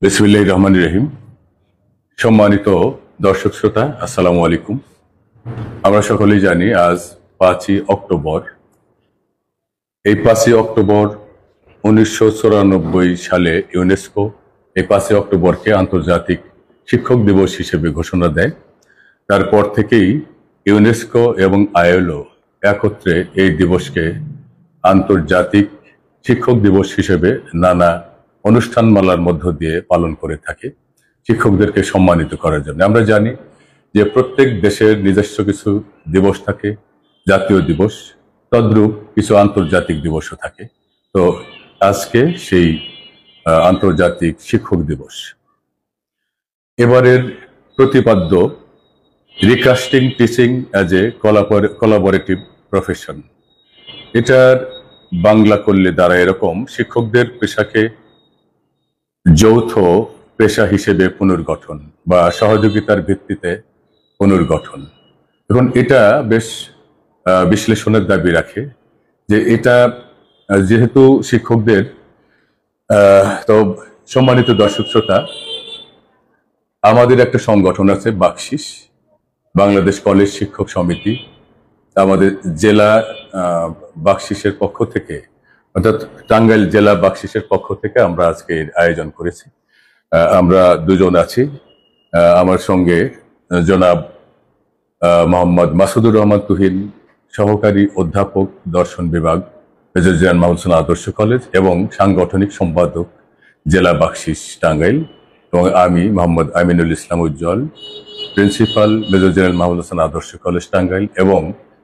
বিসমিল্লাহির রহমানির রহিম। সম্মানিত দর্শক শ্রোতা, আসসালামু আলাইকুম। আমরা সকলেই জানি আজ 5ই অক্টোবর। এই 5ই অক্টোবর 1994 সালে ইউনেস্কো এই 5ই অক্টোবরকে আন্তর্জাতিক শিক্ষক দিবস হিসেবে ঘোষণা দেয়। তারপর থেকেই ইউনেস্কো এবং আইএলও একত্রে এই দিবসকে আন্তর্জাতিক শিক্ষক দিবস হিসেবে নানা অনুষ্ঠানমালার মধ্য দিয়ে পালন করে থাকে শিক্ষকদেরকে সম্মানিত করার জন্য। আমরা জানি যে প্রত্যেক দেশের নিজস্ব কিছু দিবস থাকে, জাতীয় দিবস, তদ্রূপ কিছু আন্তর্জাতিক দিবসও থাকে। তো আজকে সেই আন্তর্জাতিক শিক্ষক দিবস। এবারের প্রতিপাদ্য recasting teaching as a collaborative profession. এটার বাংলা করলে দ্বারা এরকম: শিক্ষকদের পেশাকে যৌথ পেশা হিসেবে পুনর্গঠন বা সহযোগিতার ভিত্তিতে পুনর্গঠন। এখন এটা বেশ বিশ্লেষণের দাবি রাখে যে এটা যেহেতু শিক্ষকদের তো সম্মানিত দর্শক শ্রোতা, আমাদের একটা সংগঠন আছে বাকশিস, বাংলাদেশ কলেজ শিক্ষক সমিতি। আমাদের জেলা বাকশিসের পক্ষ থেকে, অর্থাৎ টাঙ্গাইল জেলা বাকশিসের পক্ষ থেকে আমরা আজকে আয়োজন করেছি। আমরা দুজন আছি, আমার সঙ্গে জনাব মোহাম্মদ মাসুদুর রহমান তুহিন, সহকারী অধ্যাপক দর্শন বিভাগ, major general Mahmud Hossain Adarsha college, এবং সাংগঠনিক সম্পাদক জেলা বাকশিস টাঙ্গাইল, এবং আমি Mohammad Aminul Islam Ujjwal, principal major general Mahmud Hossain Adarsha college Tangail এবং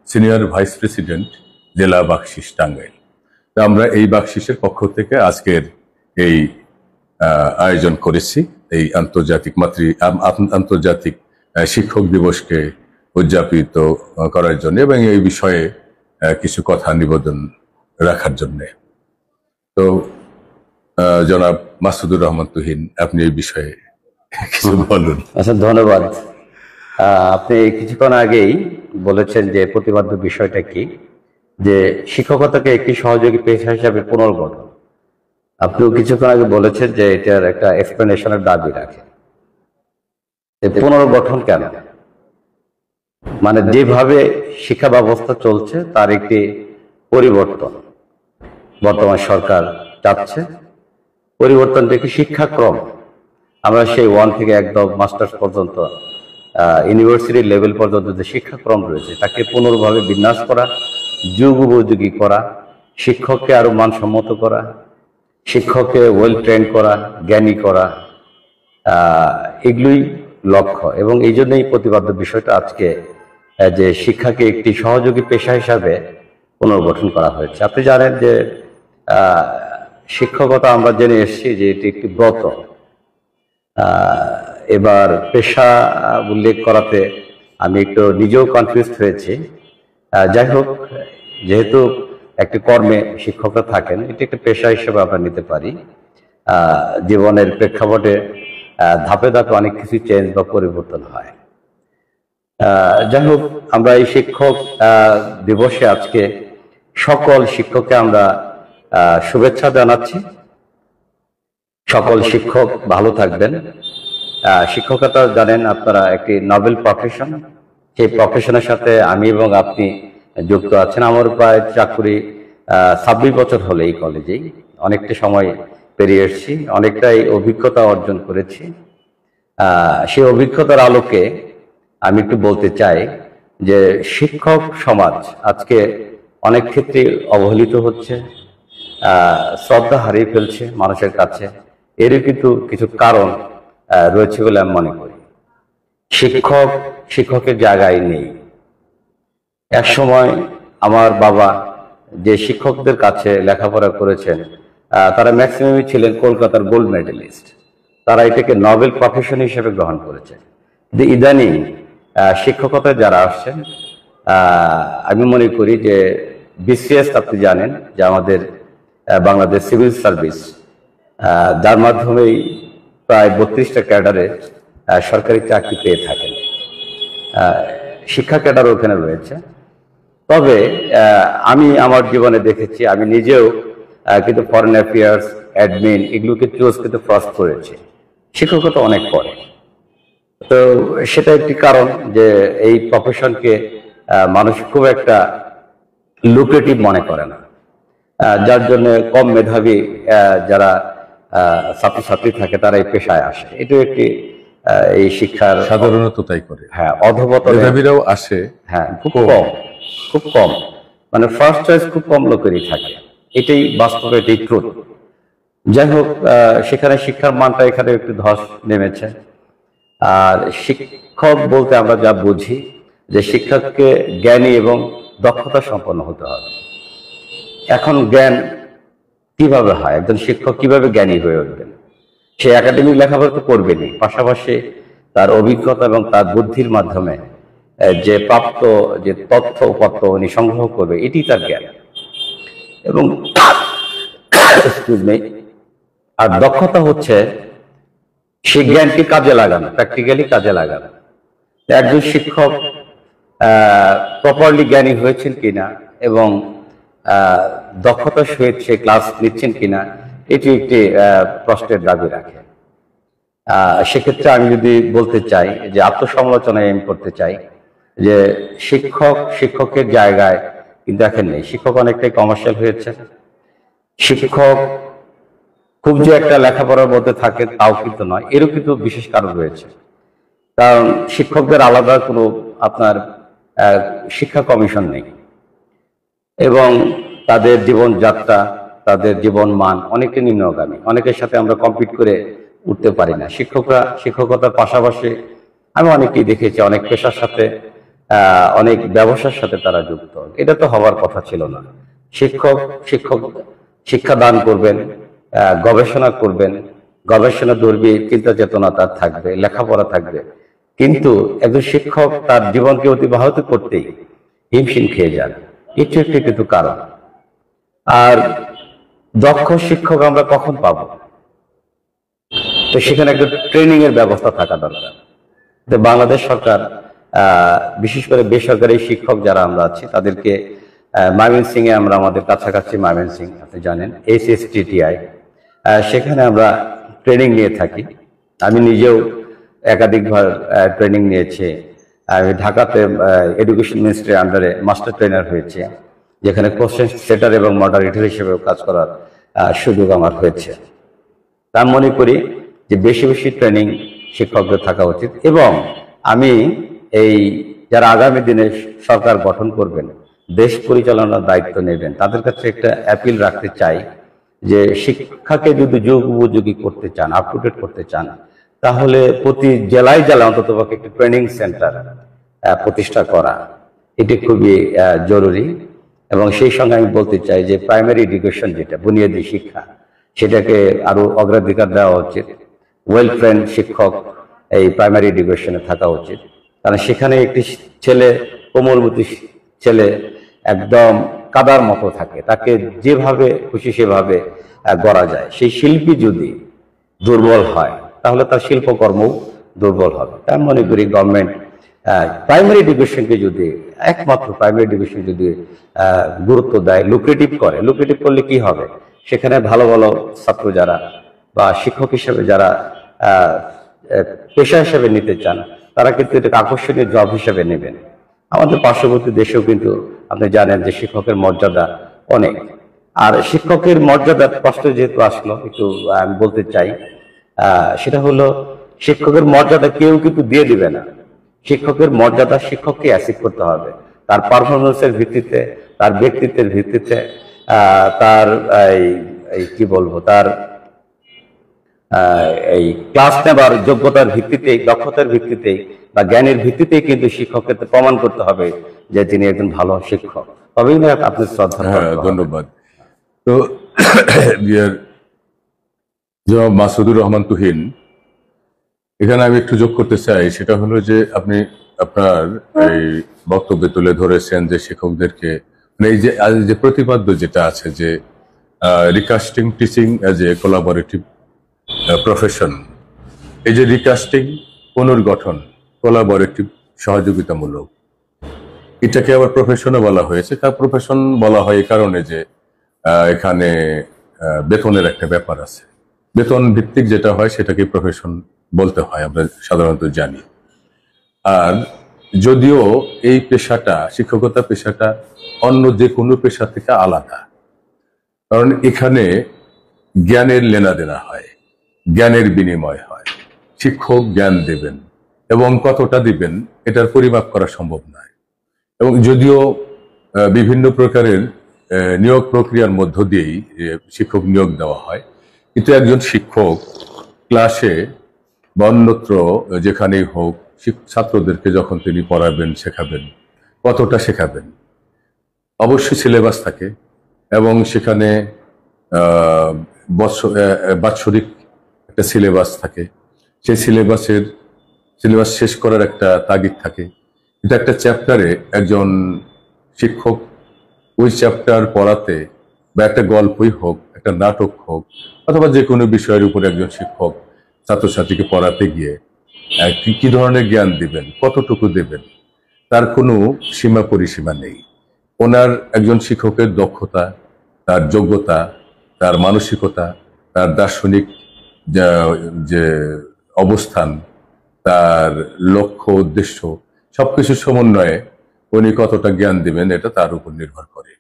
সিনিয়র ভাইস প্রেসিডেন্ট জেলা বাকশিস টাঙ্গাইল। আমরা এই বাকশিসের পক্ষ থেকে আজকের এই আয়োজন করেছি এই আন্তর্জাতিক শিক্ষক দিবসকে উদযাপিত করার জন্য এবং এই বিষয়ে কিছু কথা নিবেদন রাখার জন্য। তো জনাব মাসুদুর রহমান তুহিন, আপনি এই বিষয়ে কিছু বলুন। আচ্ছা, ধন্যবাদ। আপনি কিছুক্ষণ আগেই বলেছেন যে প্রতিপাদ্য বিষয়টা কি, যে শিক্ষকতাকে একটি সহযোগী পেশা হিসাবে পুনর্গঠন। আপনিও কিছুক্ষণ আগে বলেছেন যে এটার একটা এক্সপ্লেনেশনের দাবি রাখে। পুনর্গঠন কেন? মানে যেভাবে শিক্ষা ব্যবস্থা চলছে তার একটি পরিবর্তন বর্তমান সরকার চাচ্ছে। পরিবর্তন দেখি শিক্ষাক্রম, আমরা সেই 1 থেকে একদম মাস্টার্স পর্যন্ত ইউনিভার্সিটি লেভেল পর্যন্ত যে শিক্ষাক্রম রয়েছে তাকে পুনর্ভাবে বিন্যাস করা, যুগ উপযোগী করা, শিক্ষককে আরো মানসম্মত করা, শিক্ষককে ওয়েল ট্রেন করা, জ্ঞানী করা, এগুলোই লক্ষ্য। এবং এই জন্যই প্রতিপাদ্য বিষয়টা আজকে যে শিক্ষাকে একটি সহযোগী পেশা হিসাবে পুনর্গঠন করা হয়েছে। আপনি জানেন যে শিক্ষকতা আমরা জেনে এসেছি যে এটি একটি ব্রত। এবার পেশা উল্লেখ করাতে আমি একটু নিজেও কনফিউজড হয়েছি। যাই হোক, যেহেতু একটি কর্মে শিক্ষকরা থাকেন, এটি একটি পেশা হিসেবে আমরা নিতে পারি। জীবনের প্রেক্ষাপটে ধাপে ধাপে অনেক কিছু চেঞ্জ বা পরিবর্তন হয়। যাই হোক, আমরা এই শিক্ষক দিবসে আজকে সকল শিক্ষককে আমরা শুভেচ্ছা জানাচ্ছি। সকল শিক্ষক ভালো থাকবেন। শিক্ষকতা জানেন আপনারা একটি নোবেল প্রফেশন। সেই প্রফেশনের সাথে আমি এবং আপনি যুক্ত আছেন। আমার প্রায় চাকরি 26 বছর হলো এই কলেজেই, অনেকটা সময় পেরিয়ে এসেছি, অনেকটাই অভিজ্ঞতা অর্জন করেছি। সেই অভিজ্ঞতার আলোকে আমি একটু বলতে চাই যে শিক্ষক সমাজ আজকে অনেক ক্ষেত্রে অবহেলিত হচ্ছে, শ্রদ্ধা হারিয়ে ফেলছে মানুষের কাছে। এরও কিন্তু কিছু কারণ রয়েছে বলে আমি মনে করি। শিক্ষকের জায়গায় নেই। এক সময় আমার বাবা যে শিক্ষকদের কাছে লেখাপড়া করেছেন তারা ম্যাক্সিমামই ছিলেন কলকাতার গোল্ড মেডেলিস্ট। তারা এটাকে নোবেল প্রফেশন হিসেবে গ্রহণ করেছেন। কিন্তু ইদানিং শিক্ষকতায় যারা আসছেন, আমি মনে করি যে বিসিএস আপনি জানেন যে আমাদের বাংলাদেশ সিভিল সার্ভিস, যার মাধ্যমেই প্রায় 32টা ক্যাডারে সরকারি চাকরি পেয়ে থাকেন। শিক্ষা ক্যাডার ওখানে রয়েছে। তবে আমি আমার জীবনে দেখেছি, আমি নিজেও কিন্তু ফরেন অ্যাফেয়ার্স, অ্যাডমিন এগুলোকে চুজ কিন্তু ফার্স্ট করেছি। শিক্ষকতা অনেক পরে। তো সেটা একটি কারণ যে এই প্রফেশনকে মানুষ খুব একটা লুক্রেটিভ মনে করে না, যার জন্য কম মেধাবী যারা ছাত্রছাত্রী থাকে তারা এই পেশায় আসে। এটাও একটি এই শিক্ষার সাধারণত তাই করে। হ্যাঁ অধপতন। মেধাবীরাও আসে, হ্যাঁ খুব কম, খুব কম, মানে ফার্স্ট চয়েস খুব কম লোকেরই থাকে। এটাই বাস্তবে, এটাই ট্রুথ। যাই হোক, সেখানে শিক্ষার মানটা এখানে একটু ধস নেমেছে। আর শিক্ষক বলতে আমরা যা বুঝি যে শিক্ষককে জ্ঞানী এবং দক্ষতা সম্পন্ন হতে হবে। এখন জ্ঞান কিভাবে হয়, একজন শিক্ষক কিভাবে জ্ঞানী হয়ে উঠবেন? সে একাডেমিক লেখাপড়া তো করবেনই, পাশাপাশি তার অভিজ্ঞতা এবং তার বুদ্ধির মাধ্যমে যে প্রাপ্ত যে তথ্য উপাত্ত উনি সংগ্রহ করবে, এটি তার জ্ঞান। এবং আর দক্ষতা হচ্ছে সেই জ্ঞানকে কাজে লাগানো, প্র্যাকটিক্যালি কাজে লাগানো। একজন শিক্ষক প্রপারলি জ্ঞানী হয়েছেন কিনা এবং দক্ষতার সহিত সে ক্লাস নিচ্ছেন কিনা, এটি একটি প্রশ্নের দাবি রাখে। সেক্ষেত্রে আমি যদি বলতে চাই যে আত্মসমালোচনায় আমি করতে চাই যে শিক্ষকের জায়গায় কিন্তু এখন নেই। শিক্ষক অনেকটাই কমার্শিয়াল হয়েছে। শিক্ষক খুব যে একটা লেখাপড়ার মধ্যে থাকে তাও কিন্তু নয়, এরও কিন্তু বিশেষ কারণ রয়েছে। কারণ শিক্ষকদের আলাদা কোনো আপনার শিক্ষা কমিশন নেই এবং তাদের জীবনযাত্রা, তাদের জীবন মান অনেকটা নিম্নগামী। অনেকের সাথে আমরা কম্পিট করে উঠতে পারি না। শিক্ষকরা শিক্ষকতার পাশাপাশি আমি অনেকেই দেখেছি অনেক পেশার সাথে, অনেক ব্যবসার সাথে তারা যুক্ত। এটা তো হওয়ার কথা ছিল না। শিক্ষক শিক্ষা দান করবেন, গবেষণা করবেন, গবেষণা দর্বী চিন্তা চেতনা তার থাকবে, লেখাপড়া থাকবে, কিন্তু একজন শিক্ষক তার জীবনকে অতিবাহিত করতেই হিমশিম খেয়ে যান। এটি একটি কিন্তু কারণ। আর দক্ষ শিক্ষক আমরা কখন পাবো? তো সেখানে একটা ট্রেনিং এর ব্যবস্থা থাকা দরকার। তো বাংলাদেশ সরকার বিশেষ করে বেসরকারি শিক্ষক যারা আমরা আছি তাদেরকে ময়মনসিংহে আমরা আমাদের কাছাকাছি ময়মনসিংহ আপনি জানেন SSTTI, সেখানে আমরা ট্রেনিং নিয়ে থাকি। আমি নিজেও একাধিকবার ট্রেনিং নিয়েছি। আমি ঢাকাতে এডুকেশন মিনিস্ট্রির আন্ডারে মাস্টার ট্রেনার হয়েছে, যেখানে কোশ্চেন সেটার এবং মডারেটর হিসেবেও কাজ করার সুযোগ আমার হয়েছে। তা মনে করি যে বেশি বেশি ট্রেনিং শিক্ষকদের থাকা উচিত। এবং আমি এই যারা আগামী দিনে সরকার গঠন করবেন, দেশ পরিচালনার দায়িত্ব নেবেন, তাদের কাছে একটা অ্যাপিল রাখতে চাই যে শিক্ষাকে যদি যুগ উপযোগী করতে চান, আপ টু ডেট করতে চান, তাহলে প্রতি জেলায় জেলায় অন্তত একটি ট্রেনিং সেন্টার প্রতিষ্ঠা করা এটি খুবই জরুরি। এবং সেই সঙ্গে আমি বলতে চাই যে প্রাইমারি এডুকেশন যেটা বুনিয়াদী শিক্ষা, সেটাকে আরো অগ্রাধিকার দেওয়া উচিত। ওয়েল ট্রেন্ড শিক্ষক এই প্রাইমারি এডুকেশনে থাকা উচিত, কারণ সেখানে একটি ছেলে, কোমলমতি ছেলে একদম কাদার মতো থাকে, তাকে যেভাবে খুশি সেভাবে গড়া যায়। সেই শিল্পী যদি দুর্বল হয় তাহলে তার শিল্পকর্ম দুর্বল হবে। তাই মনে করি গভর্নমেন্ট প্রাইমারি এডুকেশনকে যদি, একমাত্র প্রাইমারি এডুকেশন যদি গুরুত্ব দেয়, লুক্রেটিভ করে, লুক্রেটিভ করলে কি হবে, সেখানে ভালো ভালো ছাত্র যারা বা শিক্ষক হিসেবে যারা পেশা হিসেবে নিতে চান, তারা কিন্তু এটাকে আকর্ষণীয় জব হিসেবে নেবেন। আমাদের পার্শ্ববর্তী দেশেও কিন্তু আপনি জানেন যে শিক্ষকের মর্যাদা অনেক। আর শিক্ষকের মর্যাদার প্রশ্ন যেহেতু আসলো, একটু আমি বলতে চাই, সেটা হলো শিক্ষকের মর্যাদা কেউ কিন্তু দিয়ে দিবে না। শিক্ষকের মর্যাদা শিক্ষককে অ্যাচিভ করতে হবে, তার পারফরমেন্সের ভিত্তিতে, তার ব্যক্তিত্বের ভিত্তিতে, তার কি বলবো, তার এই ক্লাস নেবার যোগ্যতার ভিত্তিতে, দক্ষতার ভিত্তিতে বা জ্ঞানের ভিত্তিতেই কিন্তু শিক্ষককে প্রমাণ করতে হবে যে তিনি একজন ভালো শিক্ষক, তবেই না আপনি শ্রদ্ধা। ধন্যবাদ। তো জনাব মাসুদুর রহমান তুহিন, এখানে আমি একটু যোগ করতে চাই, সেটা হলো যে আপনি আপনার এই বক্তব্যে তুলে ধরেছেন যে শিক্ষকদেরকে মানে এই যে প্রতিপাদ্য যেটা আছে যে recasting teaching as a collaborative profession, এই যে রিকাস্টিং, পুনর্গঠন, কোলাবোরেটিভ, সহযোগিতামূলক, এটাকে আবার প্রফেশনও বলা হয়েছে। তার প্রফেশন বলা হয় এই কারণে যে এখানে বেতনের একটা ব্যাপার আছে, বেতন ভিত্তিক যেটা হয় সেটাকে প্রফেশন বলতে হয়, আমরা সাধারণত জানি। আর যদিও এই পেশাটা, শিক্ষকতা পেশাটা অন্য যে কোনো পেশা থেকে আলাদা, কারণ এখানে জ্ঞানের লেনাদেনা হয়, জ্ঞানের বিনিময় হয়। শিক্ষক জ্ঞান দেবেন এবং কতটা দিবেন এটার পরিমাপ করা সম্ভব নয়। এবং যদিও বিভিন্ন প্রকারের নিয়োগ প্রক্রিয়ার মধ্য দিয়েই শিক্ষক নিয়োগ দেওয়া হয়, কিন্তু একজন শিক্ষক ক্লাসে বা অন্যত্র যেখানেই হোক ছাত্রদেরকে যখন তিনি পড়াবেন, শেখাবেন, কতটা শেখাবেন, অবশ্যই সিলেবাস থাকে এবং সেখানে বাৎসরিক একটা সিলেবাস থাকে। সেই সিলেবাস শেষ করার একটা তাগিদ থাকে। এটা একটা চ্যাপ্টারে একজন শিক্ষক ওই চ্যাপ্টার পড়াতে, বা একটা গল্পই হোক, একটা নাটক হোক, অথবা যে কোনো বিষয়ের উপর একজন শিক্ষক ছাত্রছাত্রীকে পড়াতে গিয়ে কি ধরনের জ্ঞান দিবেন, কতটুকু দেবেন, তার কোনো সীমা পরিসীমা নেই। ওনার একজন শিক্ষকের দক্ষতা, তার যোগ্যতা, তার মানসিকতা, তার দার্শনিক যে অবস্থান, তার লক্ষ্য উদ্দেশ্য, সবকিছু সমন্বয়ে উনি কতটা জ্ঞান দিবেন এটা তার উপর নির্ভর করে।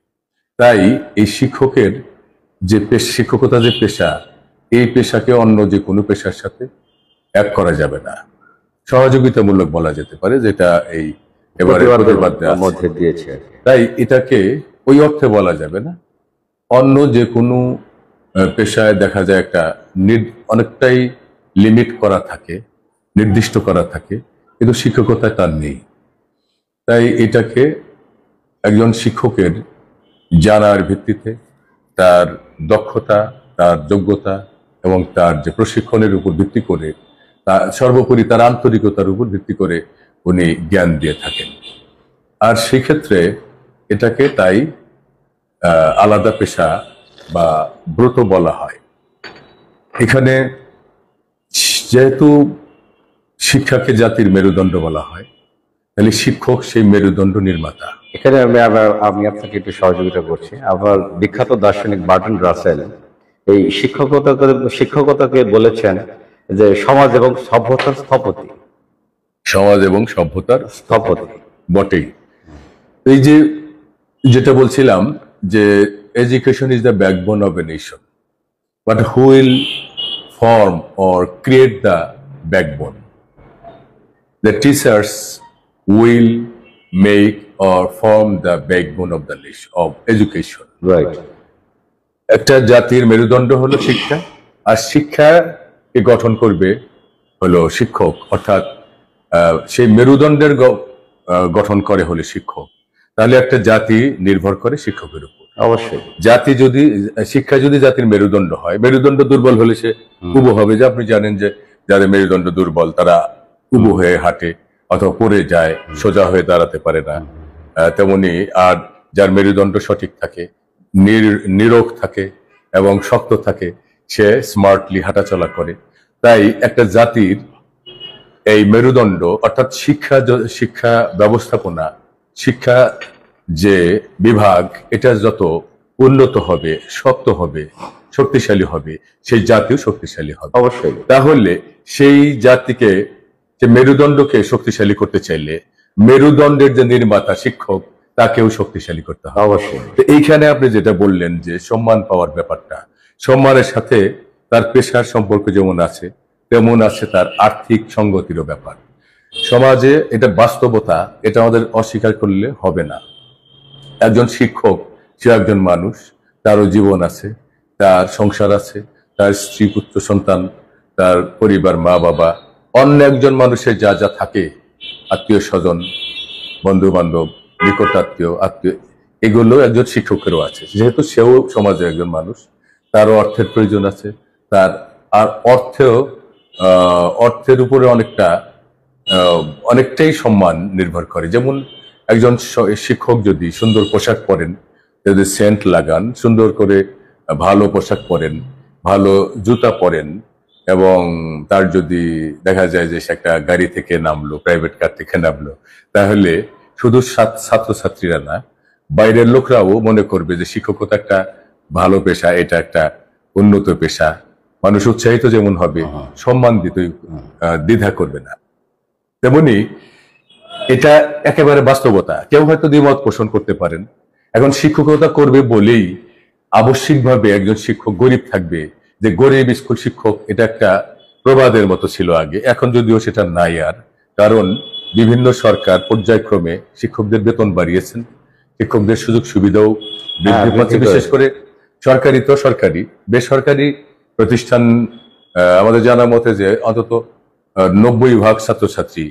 তাই এই শিক্ষকের যে শিক্ষকতা যে পেশা, এই পেশাকে অন্য যে কোনো পেশার সাথে এক করা যাবে না, সহযোগিতামূলক বলা যেতে পারে, যেটা এই এবারে প্রতিবাদে মধ্যে দিয়েছে। তাই এটাকে ওই অর্থে বলা যাবে না। অন্য যে কোনো পেশায় দেখা যায় একটা অনেকটাই লিমিট করা থাকে, নির্দিষ্ট করা থাকে, কিন্তু শিক্ষকতায় তার নেই। তাই এটাকে একজন শিক্ষকের জানার ভিত্তিতে, তার দক্ষতা, তার যোগ্যতা এবং তার যে প্রশিক্ষণের উপর ভিত্তি করে, সর্বোপরি তার আন্তরিকতার উপর ভিত্তি করে উনি জ্ঞান দিয়ে থাকেন। আর সেক্ষেত্রে এটাকে তাই আলাদা পেশা বা ব্রত বলা হয়। এখানে যেহেতু শিক্ষাকে জাতির মেরুদণ্ড বলা হয়, তাহলে শিক্ষক সেই মেরুদণ্ড নির্মাতা। এখানে আমি আপনাকে একটু সহযোগিতা করছি। আবার বিখ্যাত দার্শনিক বার্ট্রান্ড রাসেল এই শিক্ষকতাকে বলেছেন যে সমাজ এবং সভ্যতার স্থপতি। সমাজ এবং সভ্যতার স্থপতি বটেই। এই যে যেটা বলছিলাম যে education is the backbone of a nation, but who will form or create the backbone? The teachers will make or form the backbone of the nation of education. Right. একটা জাতির মেরুদণ্ড হলো শিক্ষা, আর শিক্ষাকে গঠন করবে হলো শিক্ষক, অর্থাৎ সেই মেরুদণ্ডের গঠন করে হলে শিক্ষক। তাহলে একটা জাতি নির্ভর করে শিক্ষকের উপর। অবশ্যই শিক্ষা যদি জাতির মেরুদণ্ড হয়, মেরুদণ্ড দুর্বল হলে সে উবু হবে। যে আপনি জানেন যে যাদের মেরুদণ্ড দুর্বল তারা উবু হয়ে হাঁটে অথবা পড়ে যায়, সোজা হয়ে দাঁড়াতে পারে না। তেমনি আর যার মেরুদণ্ড সঠিক থাকে, নিরোগ থাকে এবং শক্ত থাকে, সে স্মার্টলি হাঁটাচলা করে। তাই একটা জাতির এই মেরুদণ্ড অর্থাৎ শিক্ষা ব্যবস্থাপনা, শিক্ষা যে বিভাগ, এটা যত উন্নত হবে, শক্ত হবে, শক্তিশালী হবে, সেই জাতিও শক্তিশালী হবে। অবশ্যই। তাহলে সেই জাতিকে, যে মেরুদণ্ডকে শক্তিশালী করতে চাইলে মেরুদণ্ডের যে নির্মাতা শিক্ষক, তাকেও শক্তিশালী করতে হবে। অবশ্যই। এইখানে আপনি যেটা বললেন যে সম্মান পাওয়ার ব্যাপারটা, সম্মানের সাথে তার পেশার সম্পর্ক যেমন আছে, তেমন আছে তার আর্থিক সঙ্গতিরও ব্যাপার। সমাজে এটা বাস্তবতা, এটা আমাদের অস্বীকার করলে হবে না। একজন শিক্ষক সে একজন মানুষ, তারও জীবন আছে, তার সংসার আছে, তার স্ত্রী, পুত্র, সন্তান, তার পরিবার, মা বাবা, অন্য একজন মানুষের যা যা থাকে, আত্মীয় স্বজন, বন্ধু বান্ধব, নিকটাত্মীয় আত্মীয়, এগুলো একজন শিক্ষকেরও আছে। যেহেতু সেও সমাজের একজন মানুষ, তারও অর্থের প্রয়োজন আছে, তার আর অর্থের উপরে অনেকটাই সম্মান নির্ভর করে। যেমন একজন শিক্ষক যদি সুন্দর পোশাক পরেন, যদি সেন্ট লাগান, সুন্দর করে ভালো পোশাক পরেন, ভালো জুতা পরেন, এবং তার যদি দেখা যায় যে সে একটা গাড়ি থেকে নামলো, প্রাইভেট কার থেকে নামলো, তাহলে শুধু ছাত্রছাত্রীরা না, বাইরের লোকরাও মনে করবে যে শিক্ষকতা একটা ভালো পেশা, এটা একটা উন্নত পেশা, মানুষ উৎসাহিত যেমন হবে, সম্মান দিতে দ্বিধা করবে না। তেমনি এটা একেবারে বাস্তবতা। কেউ হয়তো দ্বিমত পোষণ করতে পারেন। এখন শিক্ষকতা করবে বলেই আবশ্যিকভাবে একজন শিক্ষক গরিব থাকবে, যে গরিব স্কুল শিক্ষক, এটা একটা প্রবাদের মতো ছিল আগে, এখন যদিও সেটা নাই আর। কারণ বিভিন্ন সরকার পর্যায়ক্রমে শিক্ষকদের বেতন বাড়িয়েছেন, শিক্ষকদের সুযোগ সুবিধাও বৃদ্ধি পাচ্ছে। বিশেষ করে সরকারি তো সরকারি, বেসরকারি প্রতিষ্ঠান আমাদের জানা মতে যে অন্তত 90% ছাত্রছাত্রী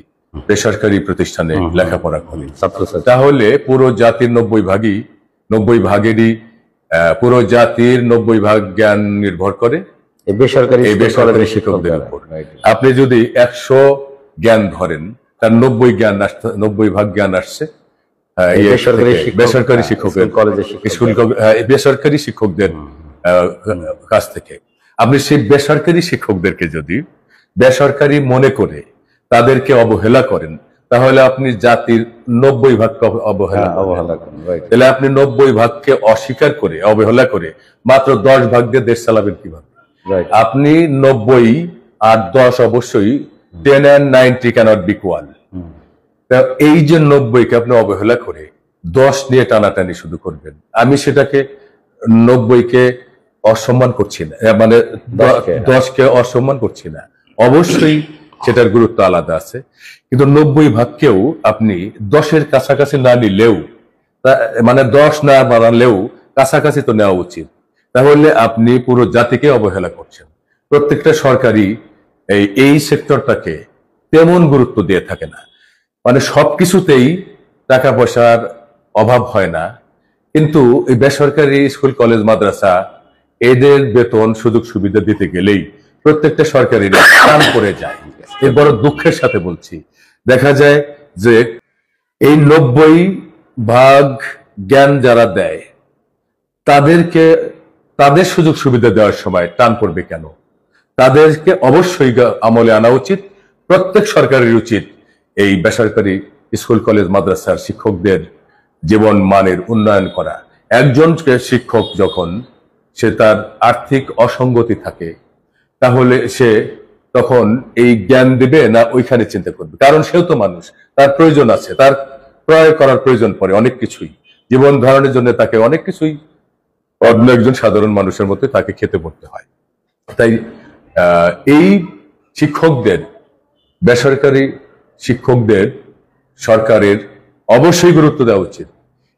বেসরকারি প্রতিষ্ঠানে লেখাপড়া করে। তাহলে পুরো জাতির 90%-ই পুরো জাতির 90% ভাগ জ্ঞান নির্ভর করে এই বেসরকারি শিক্ষকদের উপর। আপনি যদি 100 জ্ঞান ধরেন, তার 90 ভাগ জ্ঞান আসছে বেসরকারি শিক্ষকদের, বেসরকারি শিক্ষকদের কাছ থেকে। আপনি সেই বেসরকারি শিক্ষকদেরকে যদি বেসরকারি মনে করে তাদেরকে অবহেলা করেন, তাহলে আপনি জাতির 90% অবহেলা করেন। তাহলে আপনি 90% অস্বীকার করে, অবহেলা করে মাত্র 10% দিয়ে দেশ চালাবেন কিভাবে? আপনি 90 আর 10 অবশ্যই 10 and 90 cannot be equal। এই যে 90-কে আপনি অবহেলা করে 10 নিয়ে টানাটানি শুধু করবেন, আমি সেটাকে 90-কে অসম্মান করছি না, মানে 10-কে অসম্মান করছি না। অবশ্যই সেটার গুরুত্ব আলাদা আছে, কিন্তু 90%কেও আপনি 10-এর কাছাকাছি না নিলেও, মানে 10 না বাড়ালেও কাছাকাছি তো নেওয়া উচিত। তাহলে আপনি পুরো জাতিকে অবহেলা করছেন। প্রত্যেকটা সরকারি এই সেক্টরটাকে তেমন গুরুত্ব দিয়ে থাকে না, মানে সবকিছুতেই টাকা পয়সার অভাব হয় না, কিন্তু এই বেসরকারি স্কুল কলেজ মাদ্রাসা এদের বেতন সুযোগ সুবিধা দিতে গেলেই প্রত্যেকটা সরকারি টান পড়ে যায়। এর বড় দুঃখের সাথে বলছি, দেখা যায় যে এই 90% জ্ঞান যারা দেয় তাদের সুযোগ সুবিধা দেওয়ার সময় টান পড়বে কেন? তাদেরকে অবশ্যই আমলে আনা উচিত। প্রত্যেক সরকারের উচিত এই বেসরকারি স্কুল কলেজ মাদ্রাসার শিক্ষকদের জীবন মানের উন্নয়ন করা। একজন শিক্ষক যখন সে তার আর্থিক অসঙ্গতি থাকে, তাহলে সে তখন এই জ্ঞান দিবে না ওইখানে চিন্তা করবে? কারণ সেও তো মানুষ, তার প্রয়োজন আছে, তার ক্রয় করার প্রয়োজন পড়ে অনেক কিছুই, জীবন ধারণের জন্য তাকে অনেক কিছুই অন্য একজন সাধারণ মানুষের মধ্যে তাকে খেতে পড়তে হয়। তাই এই শিক্ষকদের, বেসরকারি শিক্ষকদের সরকারের অবশ্যই গুরুত্ব দেওয়া উচিত।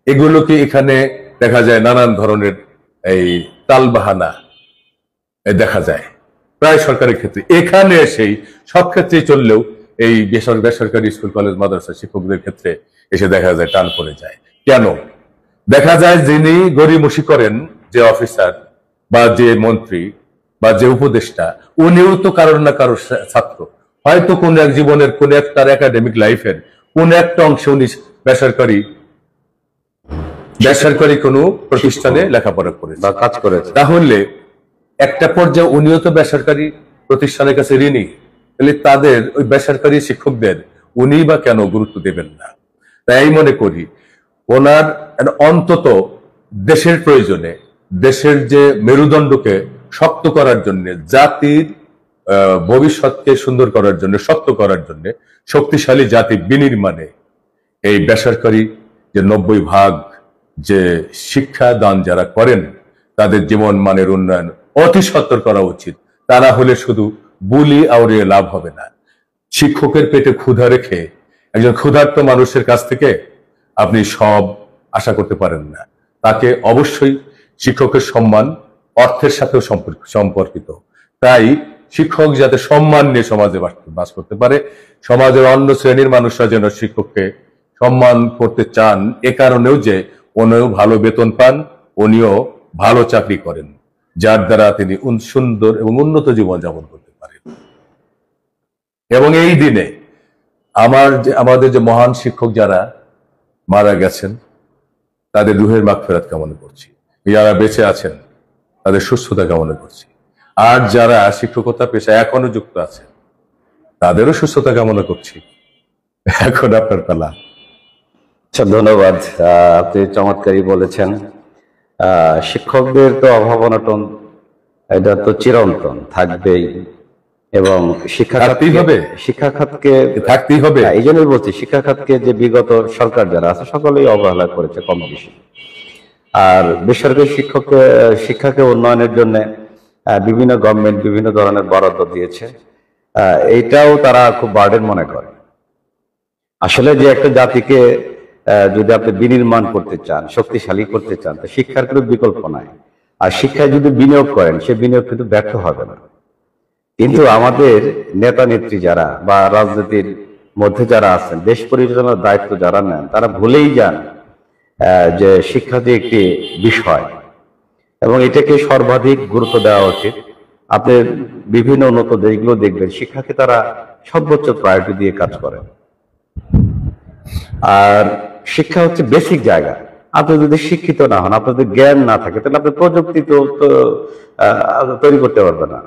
এগুলোকে এখানে দেখা যায় নানান ধরনের এই তালবাহানা দেখা যায় প্রায় সরকারের ক্ষেত্রে। এখানে সেই সব ক্ষেত্রেই চললেও এই বেসরকারি স্কুল কলেজ মাদ্রাসা শিক্ষকদের ক্ষেত্রে এসে দেখা যায় টান পড়ে যায়। কেন? দেখা যায় যিনি গড়িমসি করেন, যে অফিসার বা যে মন্ত্রী বা যে উপদেষ্টা, উনিও তো কারোর না কারোর ছাত্র। হয়তো কোন এক জীবনের কোন এক তার একাডেমিক লাইফের কোন একটা অংশে উনি বেসরকারি কোনো প্রতিষ্ঠানে লেখাপড়া করেছে বা কাজ করেছে, তাহলে একটা পর্যায়ে উনিও তো বেসরকারি প্রতিষ্ঠানের কাছে ঋণী। তাহলে তাদের ওই বেসরকারি শিক্ষকদের উনি বা কেন গুরুত্ব দেবেন না? তাই মনে করি ওনার অন্তত দেশের প্রয়োজনে, দেশের যে মেরুদণ্ডকে শক্ত করার জন্য, জাতির ভবিষ্যৎকে সুন্দর করার জন্য, শক্ত করার জন্য, শক্তিশালী জাতি বিনির্মাণে এই বেসরকারি যে 90% যে শিক্ষা দান যারা করেন, তাদের জীবন মানের উন্নয়ন অতি সত্বর করা উচিত। তারা হলে শুধু বুলি আউড়িয়ে লাভ হবে না। শিক্ষকের পেটে ক্ষুধা রেখে একজন ক্ষুধার্ত মানুষের কাছ থেকে আপনি সব আশা করতে পারেন না। তাকে অবশ্যই শিক্ষকের সম্মান অর্থের সাথেও সম্পর্কিত। তাই শিক্ষক যাতে সম্মান নিয়ে সমাজে বাস করতে পারে, সমাজের অন্য শ্রেণীর মানুষরা যেন শিক্ষককে সম্মান করতে চান, এ কারণেও যে উনিও ভালো বেতন পান, উনিও ভালো চাকরি করেন, যার দ্বারা তিনি সুন্দর এবং উন্নত জীবন যাপন করতে পারেন। এবং এই দিনে আমাদের যে মহান শিক্ষক যারা মারা গেছেন, তাদের রুহের মাগফিরাত কামনা করছি। যারা বেঁচে আছেন তাদের সুস্থতা কামনা করছি। আর যারা শিক্ষকতা পেশায় এখনো যুক্ত আছেন, তাদেরও সুস্থতা কামনা করছি। এখন আপনার পালা। আচ্ছা, ধন্যবাদ। আপনি চমৎকারই বলেছেন। শিক্ষকদের তো অভাব অনটন এটা তো চিরন্তন থাকবেই। এবং থাকতেই হবে। শিক্ষা খাতকে থাকতেই হবে। এই জন্যই বলছি, শিক্ষা খাতকে যে বিগত সরকার যারা আছে সকলেই অবহেলা করেছে কম বেশি। আর বেসরকারি শিক্ষাকে উন্নয়নের জন্য বিভিন্ন গভর্নমেন্ট বিভিন্ন ধরনের বরাদ্দ দিয়েছে। এইটাও তারা খুব বার্ডেন মনে করে। আসলে যে একটা জাতিকে যদি আপনি বিনির্মাণ করতে চান, শক্তিশালী করতে চান, তো শিক্ষার কোনো বিকল্প নাই। আর শিক্ষায় যদি বিনিয়োগ করেন, সে বিনিয়োগ কিন্তু ব্যর্থ হবে না। কিন্তু আমাদের নেতা নেত্রী যারা বা রাজনীতির মধ্যে যারা আছেন, দেশ পরিচালনার দায়িত্ব যারা নেন, তারা ভুলেই যান যে শিক্ষা যে একটি বিষয় এবং এটাকে সর্বাধিক গুরুত্ব দেওয়া উচিত। আপনি বিভিন্ন উন্নত দেশগুলো দেখবেন শিক্ষাকে তারা সর্বোচ্চ প্রায়োরিটি দিয়ে কাজ করে। আর শিক্ষা হচ্ছে বেসিক জায়গা। আপনি যদি শিক্ষিত না হন, আপনার যদি জ্ঞান না থাকে, তাহলে আপনি প্রযুক্তি তো তৈরি করতে পারবেন না।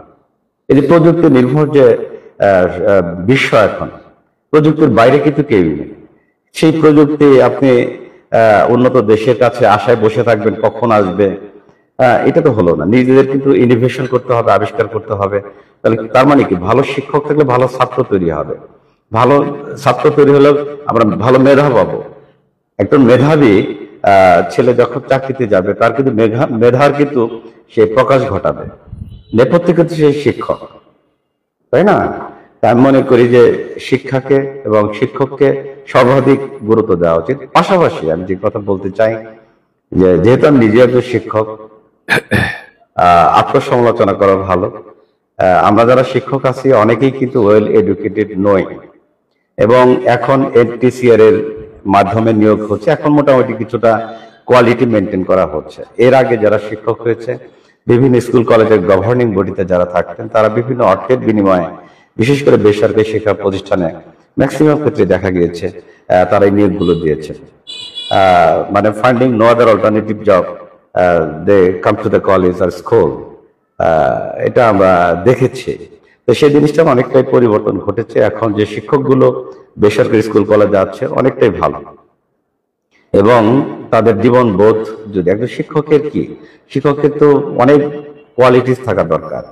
এই যে প্রযুক্তি নির্ভর যে বিশ্ব, এখন প্রযুক্তির বাইরে কিন্তু কেউই নেই। সেই প্রযুক্তি আপনি উন্নত দেশের কাছে আশায় বসে থাকবেন কখন আসবে, এটা তো হলো না। নিজেদের কিন্তু ইনোভেশন করতে হবে, আবিষ্কার করতে হবে। তাহলে তার মানে কি, ভালো শিক্ষক থাকলে ভালো ছাত্র তৈরি হবে। ভালো ছাত্র তৈরি হলে আমরা ভালো মেধা পাবো। একজন মেধাবী ছেলে যখন চাকরিতে যাবে, তার কিন্তু মেধার কিন্তু সে প্রকাশ ঘটাবে। নেপথ্যে কিন্তু সে শিক্ষক, তাই না? আমি মনে করি যে শিক্ষাকে এবং শিক্ষককে সর্বাধিক গুরুত্ব দেওয়া উচিত। পাশাপাশি আমি যে কথা বলতে চাই, যে যেহেতু আমি নিজে একজন শিক্ষক, আত্মসমালোচনা করা ভালো। আমরা যারা শিক্ষক আছি অনেকেই কিন্তু ওয়েল এডুকেটেড নই, এবং এখন এনটিসিআর এর মাধ্যমে নিয়োগ হচ্ছে। এখন মোটামুটি কিছুটা কোয়ালিটি মেনটেন করা হচ্ছে। এর আগে যারা শিক্ষক হয়েছে, বিভিন্ন স্কুল কলেজের গভর্নিং বডিতে যারা থাকতেন, তারা বিভিন্ন অর্থের বিনিময়ে, বিশেষ করে বেসরকারি শিক্ষা প্রতিষ্ঠানে ম্যাক্সিমাম ক্ষেত্রে দেখা গিয়েছে তারা এই নিয়োগগুলো দিয়েছে। মানে finding no other alternative job, they come to the college আর স্কুল। এটা আমরা দেখেছি। তো সেই জিনিসটা অনেকটাই পরিবর্তন ঘটেছে। এখন যে শিক্ষকগুলো বেসরকারি স্কুল কলেজে আছে অনেকটাই ভালো, এবং তাদের জীবন বোধ, যদি একজন শিক্ষকের শিক্ষকের তো অনেক কোয়ালিটিস থাকা দরকার।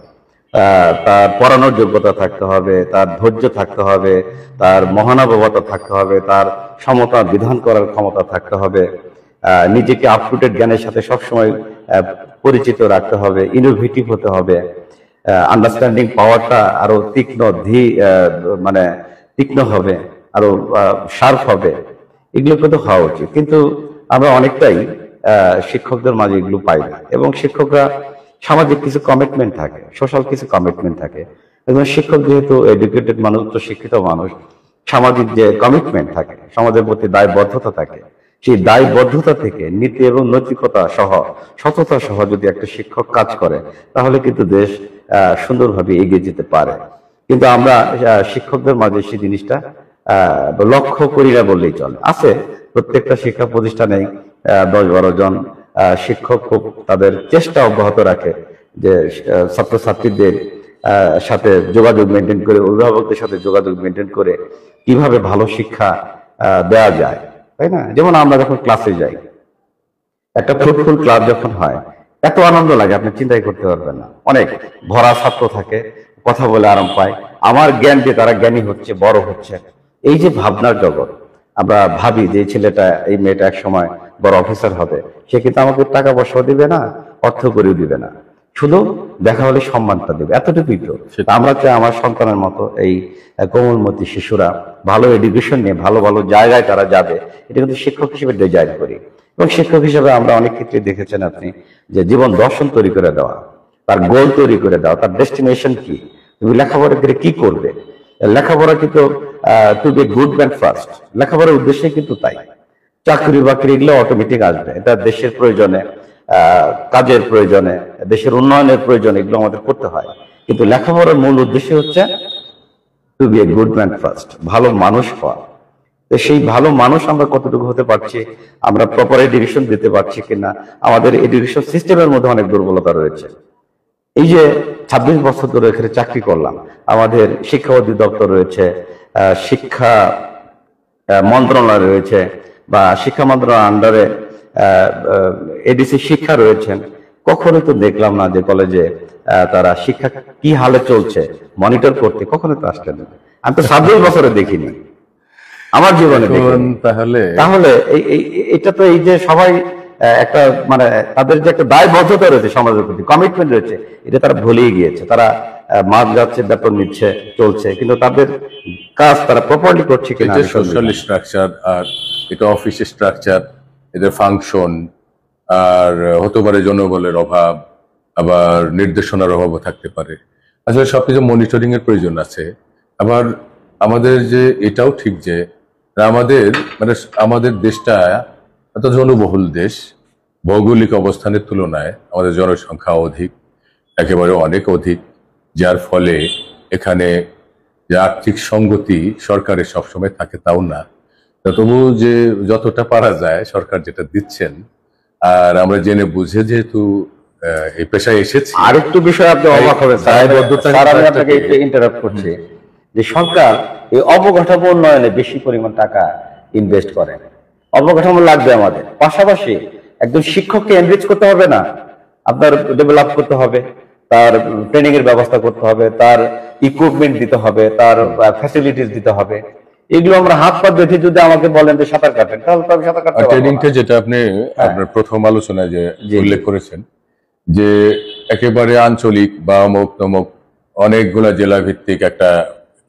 তার পড়ানোর যোগ্যতা থাকতে হবে, তার ধৈর্য থাকতে হবে, তার মহানুভবতা থাকতে হবে, তার সমতা বিধান করার ক্ষমতা থাকতে হবে, নিজেকে আপ টু ডেট জ্ঞানের সাথে সবসময় পরিচিত রাখতে হবে, ইনোভেটিভ হতে হবে, আন্ডারস্ট্যান্ডিং পাওয়ারটা আরো মানে তীক্ষ্ণ হবে, আরো শার্প হবে। এগুলো কিন্তু হওয়া উচিত। কিন্তু আমরা অনেকটাই শিক্ষকদের মাঝে এগুলো পাই না। এবং শিক্ষকরা সামাজিক কিছু কমিটমেন্ট থাকে, সোশ্যাল কিছু কমিটমেন্ট থাকে। এবং শিক্ষক যেহেতু এডুকেটেড মানুষ, তো শিক্ষিত মানুষ, সামাজিক যে কমিটমেন্ট থাকে, সমাজের প্রতি দায়বদ্ধতা থাকে, সেই দায়বদ্ধতা থেকে নীতি এবং নৈতিকতা সহ, সততা সহ যদি একটা শিক্ষক কাজ করে, তাহলে কিন্তু দেশ সুন্দরভাবে এগিয়ে যেতে পারে। কিন্তু আমরা শিক্ষকদের মাঝে সেই জিনিসটা লক্ষ্য করি না বললেই চলে। আছে প্রত্যেকটা শিক্ষা প্রতিষ্ঠানে 10-12 জন শিক্ষক খুব তাদের চেষ্টা অব্যাহত রাখে যে ছাত্রছাত্রীদের সাথে যোগাযোগ মেনটেন করে, অভিভাবকদের সাথে যোগাযোগ মেনটেন করে কিভাবে ভালো শিক্ষা দেওয়া যায়, তাই না? যেমন আমরা যখন ক্লাসে যাই, একটা ফ্রুটফুল ক্লাস যখন হয়, এত আনন্দ লাগে আপনি চিন্তাই করতে পারবেন না। অনেক ভরা ছাত্র থাকে, কথা বলে আরাম পায়, আমার জ্ঞান দিয়ে তারা জ্ঞানী হচ্ছে, বড় হচ্ছে। এই যে ভাবনার জগৎ, আমরা ভাবি যে মেয়েটা এক সময় বড় অফিসার হবে, সে কিন্তু আমাকে টাকা পয়সাও দিবে না, অর্থ করেও দিবে না, শুধু দেখা হলে সম্মানটা দেবে, এতটুকুই তো। আমরা চাই আমার সন্তানের মতো এই কোমলমতি শিশুরা ভালো এডুকেশন নিয়ে ভালো ভালো জায়গায় তারা যাবে। এটা কিন্তু শিক্ষক হিসেবে ডিজাইন করি। এবং শিক্ষক হিসেবে আমরা অনেক ক্ষেত্রে দেখেছেন আপনি, যে জীবন দর্শন তৈরি করে দেওয়া, তার গোল তৈরি করে দেওয়া, তার ডেস্টিনেশন কি, তুমি লেখাপড়া করে কি করবে। লেখাপড়া কিন্তু to be good man first, লেখাপড়ার উদ্দেশ্যে কিন্তু তাই। চাকরি বাকরি এগুলো অটোমেটিক আসবে, এটা দেশের প্রয়োজনে, কাজের প্রয়োজনে, দেশের উন্নয়নের প্রয়োজনে এগুলো আমাদের করতে হয়। কিন্তু লেখাপড়ার মূল উদ্দেশ্য হচ্ছে to be a good man first, ভালো মানুষ হওয়া। তো সেই ভালো মানুষ আমরা কতটুকু হতে পারছি, আমরা প্রপার এডুকেশন দিতে পারছি কিনা, আমাদের এডুকেশন সিস্টেমের মধ্যে অনেক দুর্বলতা রয়েছে। এই যে 26 বছর ধরে এখানে চাকরি করলাম, আমাদের শিক্ষা অধিদপ্তর রয়েছে, শিক্ষা মন্ত্রণালয় রয়েছে, বা শিক্ষা মন্ত্রণালয়ের আন্ডারে এডিসি শিক্ষা রয়েছেন। কখনোই তো দেখলাম না যে কলেজে তারা শিক্ষা কি হালে চলছে মনিটর করতে কখনো তো আসলেন না। আমি তো 27 বছরে দেখিনি আমার জীবনে দেখিনি। তাহলে তাহলে এটা তো এই যে সবাই একটা মানে তাদের যে একটা দায়বদ্ধতা রয়েছে সমাজের প্রতি, কমিটমেন্ট রয়েছে, এটা তারা ভুলেই গিয়েছে। তারা মাস যাচ্ছে, বেতন নিচ্ছে, চলছে, কিন্তু তাদের কাজ তারা প্রপারলি করছে কিনা এটা সোশ্যাল স্ট্রাকচার, আর এটা অফিস স্ট্রাকচার, এদের ফাংশন, আর হতে পারে জনবলের অভাব, আবার নির্দেশনার অভাবও থাকতে পারে। আসলে সবকিছু মনিটরিং এর প্রয়োজন আছে। আবার আমাদের যে এটাও ঠিক যে আমাদের দেশটা এত জনবহুল দেশ, ভৌগোলিক অবস্থানের তুলনায় আমাদের জনসংখ্যা অধিক, একেবারে অনেক অধিক, যার ফলে এখানে যে আর্থিক সঙ্গতি সরকারের সবসময় থাকে তাও না। তবু যে যতটা পারা যায় সরকার যেটা দিচ্ছেন, আর আমরা জেনে বুঝে যেহেতু এই পেশায় এসেছি। আরেকটু বিষয় আপনি অবাক হবেন স্যার, আমি আপনাকে একটু ইন্টারাপ্ট করছি, যে সরকার এই অবকাঠামো উন্নয়নে বেশি পরিমাণ টাকা ইনভেস্ট করে। অবকাঠামো লাগবে আমাদের, পাশাপাশি একজন শিক্ষককে এনরিচ করতে হবে না, আপনার ডেভেলপ করতে হবে, তার ট্রেনিং এর ব্যবস্থা করতে হবে, তার ইকুইপমেন্ট দিতে হবে, তার ফ্যাসিলিটিস দিতে হবে। এগুলো আমরা হাত পা বেঁধে যদি আমাকে বলেন যে সাঁতার কাটেন, তাহলে তো আমি সাঁতার কাটতে পারবো না। ট্রেনিংটা যেটা আপনি আপনার প্রথম আলোচনায় যে উল্লেখ করেছেন, যে একেবারে আঞ্চলিক বা অমুক তমুক অনেকগুলা জেলা ভিত্তিক একটা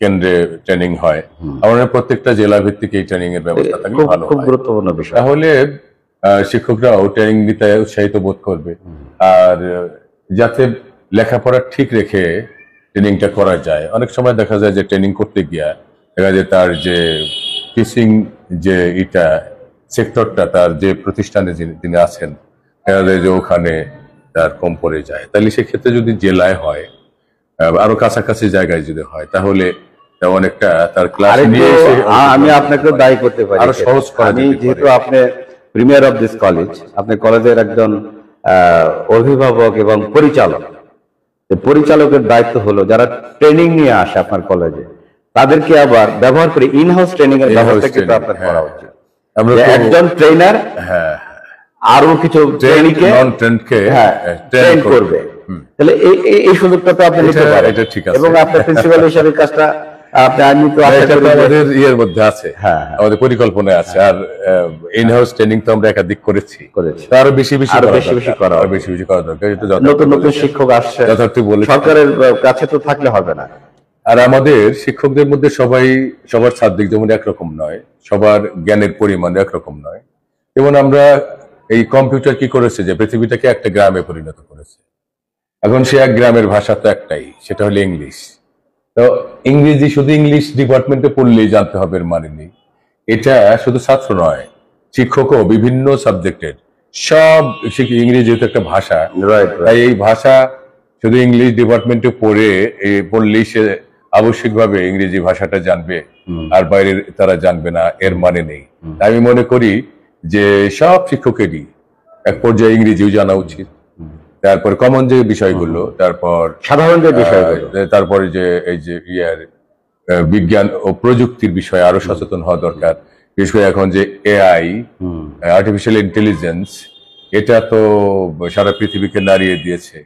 কেন্দ্রে ট্রেনিং হয়, আমাদের প্রত্যেকটা জেলা ভিত্তিক এই ট্রেনিং এর ব্যবস্থা থাকলে ভালো হয়। খুব গুরুত্বপূর্ণ বিষয়। তাহলে শিক্ষকরাও ট্রেনিং নিতে উৎসাহিত বোধ করবে, আর যাতে লেখাপড়া ঠিক রেখে ট্রেনিংটা করা যায়। অনেক সময় দেখা যায় যে ট্রেনিং করতে গিয়া দেখা যায় তার যে টিচিং যে এটা সেক্টরটা, তার যে প্রতিষ্ঠানে তিনি আছেন, দেখা যায় যে ওখানে তার কম পড়ে যায়। তাহলে সেক্ষেত্রে যদি জেলায় হয়, আরো কাছাকাছি জায়গায় যদি হয়, তাহলে অনেকটা তার ক্লাস নিয়ে এসে আমি আপনাকে দায়ী করতে পারি আরো সহজ করা যেতে পারে। যেহেতু আপনি প্রিমিয়ার অফ দিস কলেজ, আপনি কলেজের একজন অভিভাবক এবং পরিচালক। পরিচালকের দায়িত্ব হলো যারা ট্রেনিং নিয়ে আসে আপনার কলেজে, তাদেরকে আবার ব্যবহার করে ইনহাউস ট্রেনিং এর ব্যবস্থা কিন্তু আপনার করা উচিত। একজন ট্রেনার আরো কিছু ট্রেনকে ট্রেন করবে, তাহলে এই সুযোগটা তো আপনি নিতে পারেন। এটা ঠিক আছে, এবং আপনার প্রিন্সিপাল হিসেবে কাজটা আপনি আমাদের ইয়ের মধ্যে আছে, আমাদের পরিকল্পনায় আছে। আর ইনহাউস ট্রেনিং তো আমরা একাধিক করেছি, আরো বেশি করা দরকার। নতুন নতুন শিক্ষক আসছে, সরকারের কাছে তো থাকলে হবে না। আর আমাদের শিক্ষকদের মধ্যে সবার সাবজেক্ট যেমন একরকম নয়, সবার জ্ঞানের পরিমাণ একরকম নয়। যেমন আমরা এই কম্পিউটার কি করেছে যে পৃথিবীটাকে একটা গ্রামে পরিণত করেছে। এখন সে এক গ্রামের ভাষা তো একটাই, সেটা হলো ইংলিশ। তো ইংরেজি শুধু ইংলিশ ডিপার্টমেন্টে পড়লেই জানতে হবে এর মানে নেই। এটা শুধু ছাত্র নয়, শিক্ষকও বিভিন্ন সাবজেক্টের সব ইংরেজি যেহেতু একটা ভাষা, তাই এই ভাষা শুধু ইংলিশ ডিপার্টমেন্টে পড়লেই সে আবশ্যিকভাবে ইংরেজি ভাষাটা জানবে, আর বাইরে তারা জানবে না এর মানে নেই। আমি মনে করি যে সব শিক্ষকেরই এক পর্যায়ে ইংরেজিও জানা উচিত। তারপর কমন যে বিষয়গুলো, তারপর সাধারণ যে বিষয়গুলো, তারপরে যে এই যে বিজ্ঞান ও প্রযুক্তির বিষয়ে আরো সচেতন হওয়া দরকার। বিশেষ করে এখন যে এআই, আর্টিফিশিয়াল ইন্টেলিজেন্স, এটা তো সারা পৃথিবীকে নাড়িয়ে দিয়েছে,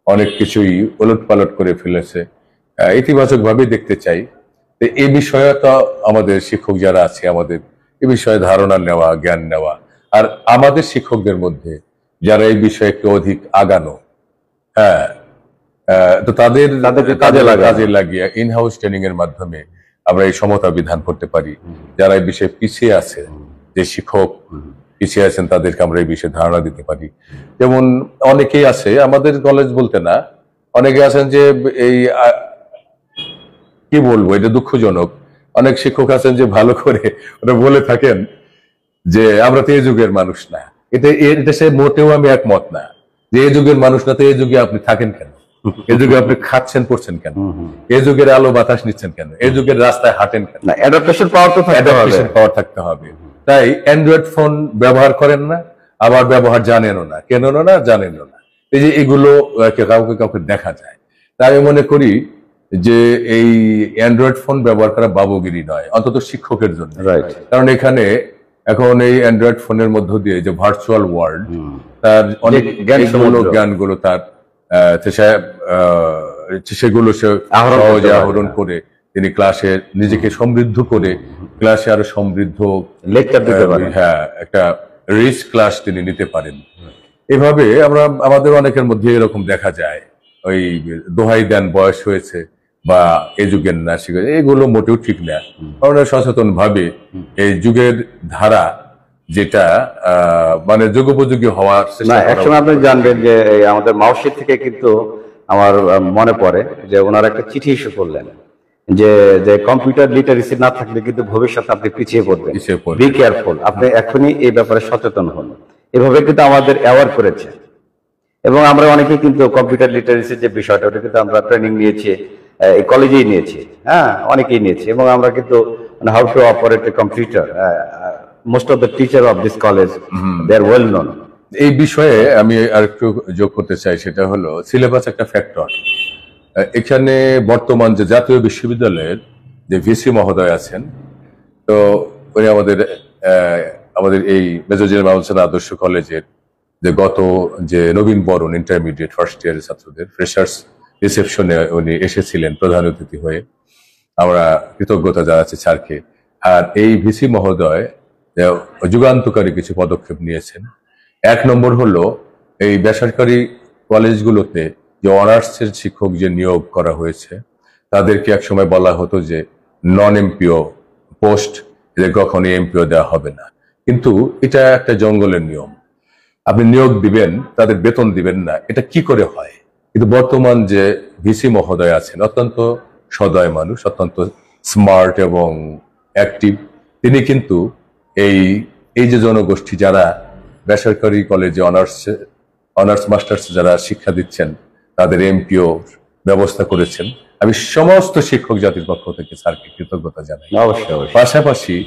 অনেক কিছুই ওলটপালট করে ফেলেছে। ইতিবাচক ভাবে দেখতে চাই। এই বিষয়ে তো আমাদের শিক্ষক যারা আছে, আমাদের এই বিষয়ে ধারণা নেওয়া, জ্ঞান নেওয়া, আর আমাদের শিক্ষকদের মধ্যে যারা এই বিষয়ে একটু অধিক আগানো, তো তাদের কাজে লাগিয়ে ইনহাউস ট্রেনিং এর মাধ্যমে আমরা এই সমতা বিধান করতে পারি। যারা এই বিষয়ে পিছিয়ে আছে, যে শিক্ষক পিছিয়ে আছেন, তাদেরকে আমরা এই বিষয়ে ধারণা দিতে পারি। যেমন অনেকেই আছে, আমাদের কলেজ বলতে না, অনেকে আছেন যে এই কি বলবো, এটা দুঃখজনক, অনেক শিক্ষক আছেন যে ভালো করে ওরা বলে থাকেন যে আমরা তো এই যুগের মানুষ না। এটা সে মোটেও আমি একমত না, যে এই যুগের মানুষ না তো এই যুগে আপনি থাকেন কেন? এই যুগে আপনি খাচ্ছেন পড়ছেন কেন? এই যুগের আলো বাতাস নিচ্ছেন কেন? এই যুগের রাস্তায় হাঁটেন কেন? অ্যাডাপ্টেশন পাওয়ার থাকতে হবে। তাই অ্যান্ড্রয়েড ফোন ব্যবহার করেন না, আবার ব্যবহার জানেনও না, কেনও না, জানেনও না। এই যে এগুলো কাউকে দেখা যায়। তাই আমি মনে করি যে এই অ্যান্ড্রয়েড ফোন ব্যবহার করা বাবুগিরি নয়, অন্তত শিক্ষকের জন্য। কারণ এখানে এখন এই অ্যান্ড্রয়েড ফোনের মধ্য দিয়ে যে ভার্চুয়াল ওয়ার্ল্ড, তার অনেক জ্ঞানগুলো তার সেগুলো সে আহরণ করতে সহজে পারে। আহরণ করে তিনি ক্লাসে নিজেকে সমৃদ্ধ করে ক্লাসে আরো সমৃদ্ধ লেকচার দিতে পারে। হ্যাঁ একটা রিচ ক্লাস তিনি নিতে পারেন। এভাবে আমরা আমাদের অনেকের মধ্যে এরকম দেখা যায়, ওই দোহাই দেন বয়স হয়েছে বা এই যুগের না শিখে, এগুলো মোটেও ঠিক না। আমরা সচেতন ভাবে এই যুগের ধারা যেটা মানে যুগোপযোগী হওয়ার না, চেষ্টা করা একসময় আপনি জানবেন যে এই আমাদের মাউসি থেকে কিন্তু আমার মনে পড়ে যে ওনারা একটা চিঠি ইস্যু করলেন যে যে কম্পিউটার লিটারেসি না থাকলে কিন্তু ভবিষ্যতে আপনি পিছিয়ে পড়বেন, পিছিয়ে পড়বেন। বি কেয়ারফুল, আপনি এখনই এই ব্যাপারে সচেতন হন। এভাবে কিন্তু আমাদের অ্যাওয়ার করেছে এবং আমরা অনেকেই কিন্তু কম্পিউটার লিটারেসির যে বিষয়টা ওটা কিন্তু আমরা ট্রেনিং নিয়েছি, এই কলেজেই নিয়েছি, হ্যাঁ অনেকেই নিয়েছি এবং আমরা কিন্তু how to operate a computer, most of the teacher of this college they are well known. এই বিষয়ে আমি আরেকটু যোগ করতে চাই, সেটা হলো সিলেবাস একটা ফ্যাক্টর। এখানে বর্তমান যে জাতীয় বিশ্ববিদ্যালয়ের যে ভিসি মহোদয় আছেন, তো উনি আমাদের এই মেজর জেনারেল মোহাম্মদ হোসেন আদর্শ কলেজের যে গত যে নবীন বরণ ইন্টারমিডিয়েট ফার্স্ট ইয়ারের ছাত্রদের ফ্রেশার্স রিসেপশনে উনি এসেছিলেন প্রধান অতিথি হয়ে। আমরা কৃতজ্ঞতা জানাচ্ছি স্যারকে। আর এই ভিসি মহোদয় যুগান্তকারী কিছু পদক্ষেপ নিয়েছেন। এক নম্বর হলো এই বেসরকারি কলেজগুলোতে যে অনার্সের শিক্ষক যে নিয়োগ করা হয়েছে তাদেরকে একসময় বলা হতো যে নন এমপিও পোস্ট, এদের কখনই এমপিও দেওয়া হবে না। কিন্তু এটা একটা জঙ্গলের নিয়ম, আপনি নিয়োগ দিবেন তাদের বেতন দিবেন না, এটা কি করে হয়? কিন্তু বর্তমান যে ভিসি মহোদয় আছেন অত্যন্ত সদয় মানুষ, অত্যন্ত স্মার্ট এবং অ্যাক্টিভ। তিনি কিন্তু এই যে জনগোষ্ঠী যারা বেসরকারি কলেজে অনার্স মাস্টার্স যারা শিক্ষা দিচ্ছেন তাদের এমপিও ব্যবস্থা করেছেন। আমি সমস্ত শিক্ষক জাতির পক্ষ থেকে স্যারকে কৃতজ্ঞতা জানাই। অবশ্যই অবশ্যই। পাশাপাশি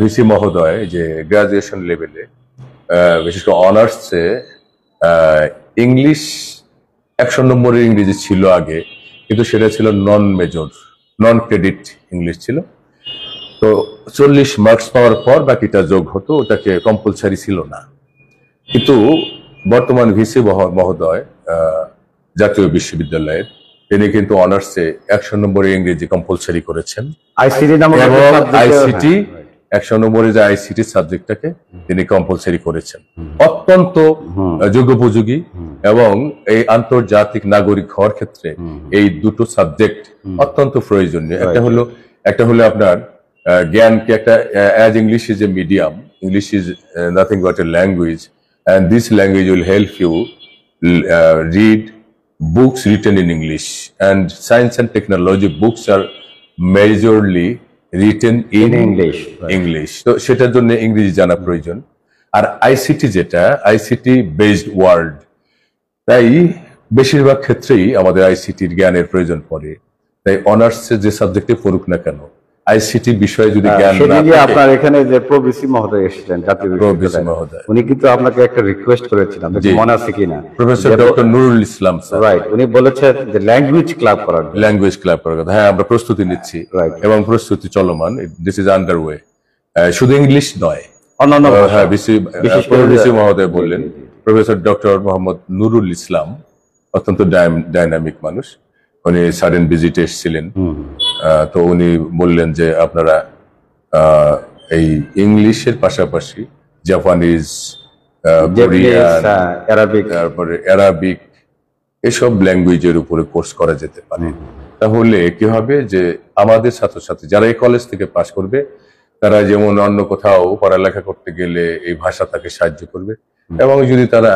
ভিসি মহোদয় যে গ্রাজুয়েশন লেভেলে বিশেষ করে অনার্সে ইংলিশ 100 নম্বরের ইংরেজি ছিল আগে, কিন্তু সেটা ছিল নন ক্রেডিট ইংলিশ ছিল। তো 40 মার্কস পাওয়ার পর বাকিটা যোগ হতো, ওটাকে কম্পালসারি ছিল না। কিন্তু বর্তমান ভিসি মহোদয় জাতীয় বিশ্ববিদ্যালয়ের তিনি কিন্তু অনার্সে 100 নম্বরের ইংরেজি কম্পালসারি করেছেন আইসিটি নামক এবং একটা subject- আইসিটি 100 নম্বরের যে আইসিটি সাবজেক্টটাকে তিনি কম্পালসারি করেছেন। অত্যন্ত যুগোপযোগী এবং এই আন্তর্জাতিক নাগরিক হওয়ার ক্ষেত্রে এই দুটো সাবজেক্ট অত্যন্ত প্রয়োজনীয়। একটা হলো আপনার জ্ঞানকে একটা as English is a medium, English is nothing but A language, and this language will help you read books written in English, and science and technology books are majorly written in English. তো সেটার জন্য ইংরেজি জানা প্রয়োজন। আর ICT যেটা ICT based world, তাই বেশিরভাগ ক্ষেত্রেই আমাদের আইসিটির জ্ঞানের প্রয়োজন পড়ে। তাই অনার্সে যে সাবজেক্টে পড়ুক না কেন আইসিটি বিষয়ে যদি জ্ঞান না সেদিন যে থাকে। আপনার এখানে যে প্রবিসি মহোদয় এসেছিলেন জাতীয় বিশ্ববিদ্যালয়ে, মহোদয় উনি কিন্তু আপনাকে একটা রিকোয়েস্ট করেছিলেন, আপনার জি। মনে আছে কিনা? Professor doctor Nurul Islam sir right, উনি বলেছেন যে ল্যাঙ্গুয়েজ ক্লাব করার জন্য। ল্যাঙ্গুয়েজ ক্লাব করার কথা। হ্যাঁ, আমরা প্রস্তুতি নিচ্ছি Right. এবং প্রস্তুতি চলমান, দিস ইজ আন্ডার ওয়ে। শুধু ইংলিশ নয়, অন্যান্য ভাষা। হ্যাঁ বিশেষ করে বিসি মহোদয় বললেন। প্রফেসর ডক্টর মোহাম্মদ নুরুল ইসলাম অত্যন্ত ডাইনামিক মানুষ, উনি সাডেন ভিজিটে এসেছিলেন। তো উনি বললেন যে আপনারা এই ইংলিশের পাশাপাশি জাপানিজ, কোরিয়ান, অ্যারাবিক, তারপরে অ্যারাবিক এসব ল্যাঙ্গুয়েজের উপরে কোর্স করা যেতে পারে। তাহলে কি হবে যে আমাদের ছাত্রছাত্রী যারা এই কলেজ থেকে পাশ করবে তারা যেমন অন্য কোথাও পড়ালেখা করতে গেলে এই ভাষা তাকে সাহায্য করবে, এবং যদি তারা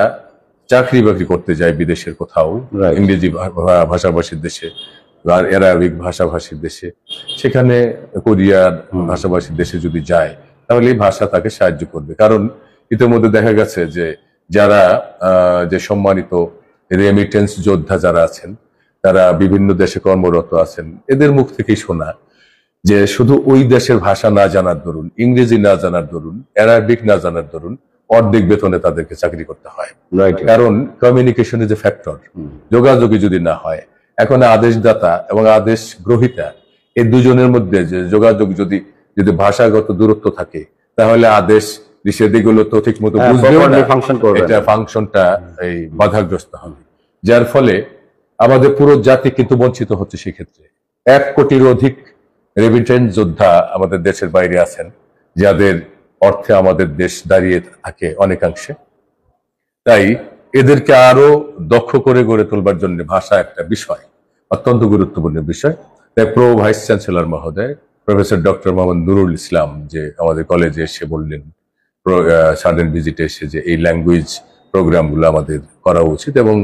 চাকরি বাকরি করতে যায় বিদেশের কোথাও Right. ইংরেজি ভাষাভাষীর দেশে আর অ্যারাবিক ভাষাভাষীর দেশে, সেখানে কোরিয়ার ভাষাভাষীর দেশে যদি যায় তাহলে এই ভাষা তাকে সাহায্য করবে। কারণ ইতিমধ্যে দেখা গেছে যে যারা যে সম্মানিত রেমিটেন্স যোদ্ধা যারা আছেন তারা বিভিন্ন দেশে কর্মরত আছেন, এদের মুখ থেকেই শোনা যে শুধু ওই দেশের ভাষা না জানার দরুন, ইংরেজি না জানার দরুন, অ্যারাবিক না জানার দরুন অর্ধেক বেতনে তাদেরকে চাকরি করতে হয়। রাইট, কারণ কমিউনিকেশন ইজ এ ফ্যাক্টর, যোগাযোগই যদি না হয়, এখন আদেশদাতা এবং আদেশ গ্রহীতা এই দুজনের মধ্যে যে যোগাযোগ যদি ভাষাগত দূরত্ব থাকে তাহলে আদেশ নিষেধ এগুলো তো ঠিক মতো বুঝবেও না, ফাংশন করবে এটা ফাংশনটা এই বাধাগ্রস্ত হবে। যার ফলে আমাদের পুরো জাতি কিন্তু বঞ্চিত হচ্ছে সেক্ষেত্রে। 1 কোটির অধিক রেমিটেন্স যোদ্ধা আমাদের দেশের বাইরে আছেন, যাদের অর্থে আমাদের দেশ দাঁড়িয়ে থাকে অনেকাংশে। তাই এদেরকে আরো দক্ষ করে গড়ে তোলবার জন্য ভাষা একটা বিষয়, অত্যন্ত গুরুত্বপূর্ণ বিষয়। তাই ভাইস চ্যান্সেলর মহোদয় প্রফেসর ডক্টর মোহাম্মদ নুরুল ইসলাম যে আমাদের কলেজে এসে বললেন, সাডেন ভিজিটে এসে, যে এই ল্যাঙ্গুয়েজ প্রোগ্রামগুলো আমাদের করা উচিত এবং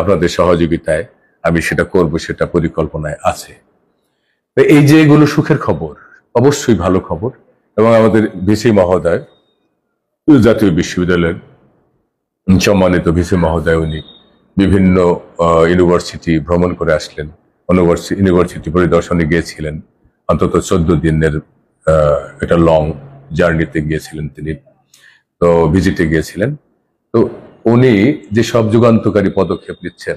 আপনাদের সহযোগিতায় আমি সেটা করব, সেটা পরিকল্পনায় আছে। এই যে এগুলো সুখের খবর, অবশ্যই ভালো খবর। এবং আমাদের ভিসি মহোদয়, জাতীয় বিশ্ববিদ্যালয়ের সম্মানিত ভিসি মহোদয়, উনি বিভিন্ন ইউনিভার্সিটি ভ্রমণ করে আসলেন, ইউনিভার্সিটি পরিদর্শনে গিয়েছিলেন, অন্তত 14 দিনের একটা লং জার্নিতে গিয়েছিলেন তিনি, তো ভিজিটে গিয়েছিলেন। তো উনি যে সব যুগান্তকারী পদক্ষেপ নিচ্ছেন,